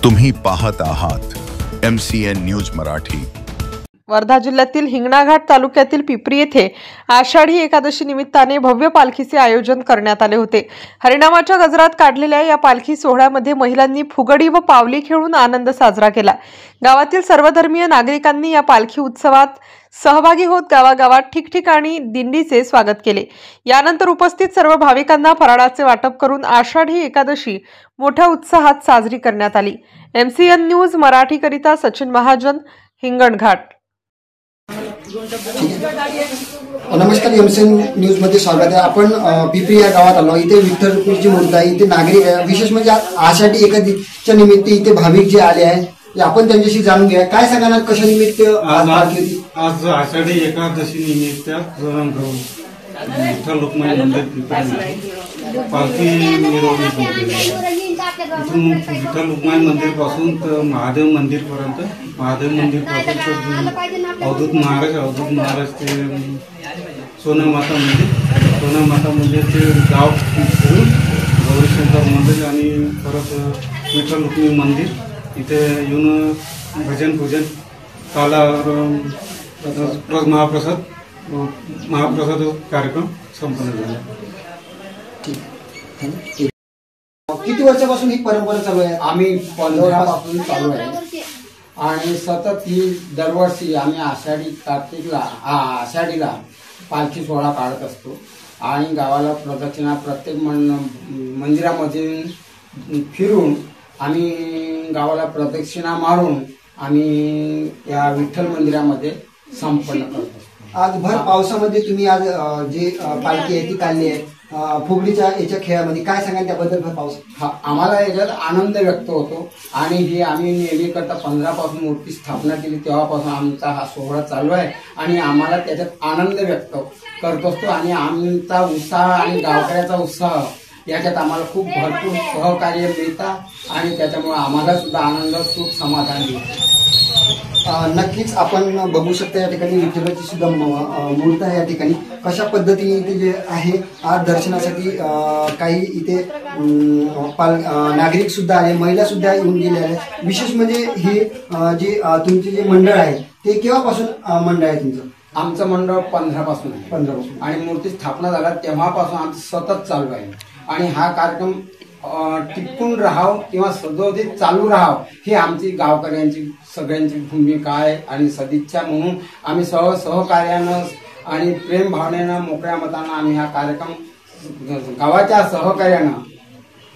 तुम्ही पाहत आहात MCN न्यूज मराठी। वर्धा जिल्ह्यातील हिंगणघाट तालुक्यातील पिपरी येथे आषाढी एकादशी निमित्ताने भव्य पालखीचे आयोजन करण्यात आले होते। हरिनामाच्या गजरात काढलेल्या या पालखी सोहळ्यामध्ये महिलांनी फुगडी व पावली खेळून आनंद साजरा केला। गावातील सर्वधर्मीय नागरिकांनी या पालखी उत्सवात सहभागी होत गावागावात ठिकठिकाणी दिंडीचे स्वागत केले। यानंतर उपस्थित सर्व भाविकांना फराळाचे वाटप करून आषाढी एकादशी मोठ्या उत्साहात साजरी करण्यात आली। MCN न्यूज मराठी करिता सचिन महाजन, हिंगणघाट। नमस्कार, MCN न्यूज मध्ये स्वागत आहे। आपण पिपरी या गावात आलो। इथे विठ्ठल रुक्मिणीची मूर्ती आहे, इथे नागरिक आहे। विशेष म्हणजे आषाढी एकादशीच्या निमित्त इथे भाविक जे आले आहेत आपण त्यांच्याशी जाणून घ्या। काय सांगणार, कशा निमित्त आज आषाढी एकादशी निमित्त विठ्ठल रुक्मिणी मंदिर पालखी मिरवणूक इथून विठ्ठल रुक्मिणी मंदिर पासून तर महादेव मंदिर पर्यंत, महादेव मंदिर पासून अवधूत महाराज ते सोनामाता मंदिर ते गाव फिरून गौरीशंकर मंदिर आणि परत विठ्ठल रुक्मिणी मंदिर इथे येऊन भजन पूजन महाप्रसाद कार्यक्रम संपन्न झाला। किती वर्षापासून ही परंपरा चालू आहे? आम्ही 15 पासून चालू आहे आणि सतत ही दरवर्षी आम्ही आषाढीला पालखी सोहळा काढत असतो आणि गावाला प्रदक्षिणा प्रत्येक मंदिरामध्ये फिरून आम्ही गावाला प्रदक्षिणा मारून आम्ही या विठ्ठल मंदिरामध्ये संपन्न करतो। आज भर पावसामध्ये तुम्ही आज जे पालखी आहे ती काढली आहे फुगडीच्या याच्या खेळामध्ये, काय सांगाल त्याबद्दल? भर पाऊस आम्हाला याच्यात आनंद व्यक्त होतो आणि ही आम्ही नेहमी करता 15 पासून मूर्ती स्थापना केली तेव्हापासून आमचा हा सोहळा चालू आहे आणि आम्हाला त्याच्यात आनंद व्यक्त करत असतो आणि आमचा उत्साह आणि गावकऱ्याचा उत्साह याच्यात आम्हाला खूप भरपूर सहकार्य मिळतात आणि त्याच्यामुळे आम्हाला सुद्धा आनंद, सुख, समाधान मिळते। नक्कीच आपण बघू शकता या ठिकाणी विठ्ठलाची सुद्धा मूर्ती आहे। या ठिकाणी कशा पद्धतीने इथे जे आहे आज दर्शनासाठी काही इथे नागरिक सुद्धा आले, महिला सुद्धा येऊन गेले आहे। विशेष म्हणजे हे जे तुमचे जे मंडळ आहे ते केव्हापासून मंडळ आहे तुमचं? आमचं मंडळ 15 पासून आहे। 15 पासून आणि मूर्ती स्थापना झाला तेव्हापासून आमचं सतत चालू आहे आणि हा कार्यक्रम टिकून राहावं किंवा सदोदित चालू राहावं ही आमची गावकऱ्यांची सगळ्यांची भूमिका आहे आणि सदिच्छा म्हणून आम्ही सहकार्यानं आणि प्रेम भावनेनं मोकळ्या मतानं आम्ही हा कार्यक्रम गावाच्या सहकार्यानं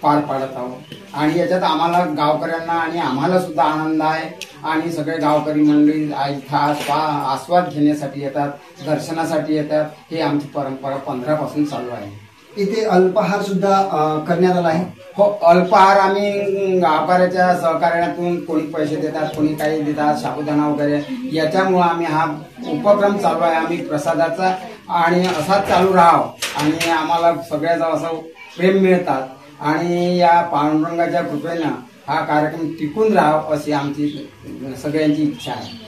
पार पाडत आहोत आणि याच्यात आम्हाला गावकऱ्यांना आणि आम्हाला सुद्धा आनंद आहे आणि सगळे गावकरी मंडळी आस्वाद घेण्यासाठी येतात, दर्शनासाठी येतात। हे आमची परंपरा 15 पासून चालू आहे। इथे अल्पाहार सुद्धा करण्यात आला आहे। हो, अल्पाहार आम्ही गावकऱ्याच्या सहकार्यातून कोणी पैसे देतात, कोणी काही देतात, साबुदाणा वगैरे, याच्यामुळे आम्ही हा उपक्रम चालू आहे। आम्ही प्रसादाचा आणि असाच चालू राहावं आणि आम्हाला सगळ्याचा असं प्रेम मिळतात आणि या पांडुरंगाच्या कृपेनं हा कार्यक्रम टिकून राहावा अशी आमची सगळ्यांची इच्छा आहे।